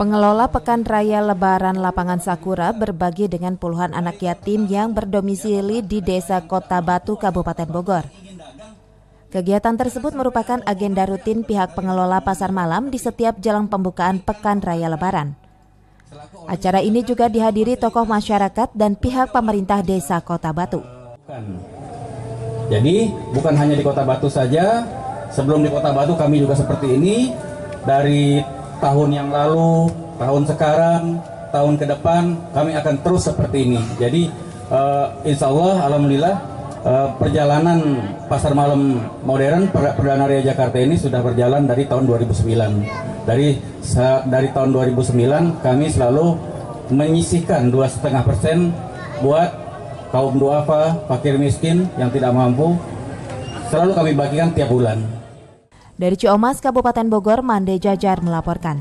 Pengelola Pekan Raya Lebaran Lapangan Sakura berbagi dengan puluhan anak yatim yang berdomisili di Desa Kota Batu, Kabupaten Bogor. Kegiatan tersebut merupakan agenda rutin pihak pengelola pasar malam di setiap jelang pembukaan Pekan Raya Lebaran. Acara ini juga dihadiri tokoh masyarakat dan pihak pemerintah Desa Kota Batu. Jadi bukan hanya di Kota Batu saja, sebelum di Kota Batu kami juga seperti ini. Dari tahun yang lalu, tahun sekarang, tahun ke depan kami akan terus seperti ini. Jadi insya Allah, alhamdulillah perjalanan pasar malam modern Perdana Raya Jakarta ini sudah berjalan dari tahun 2009. Dari tahun 2009 kami selalu menyisihkan 2,5% buat kaum duafa, fakir miskin yang tidak mampu. Selalu kami bagikan tiap bulan. Dari Ciamas, Kabupaten Bogor, Mande Jajar melaporkan.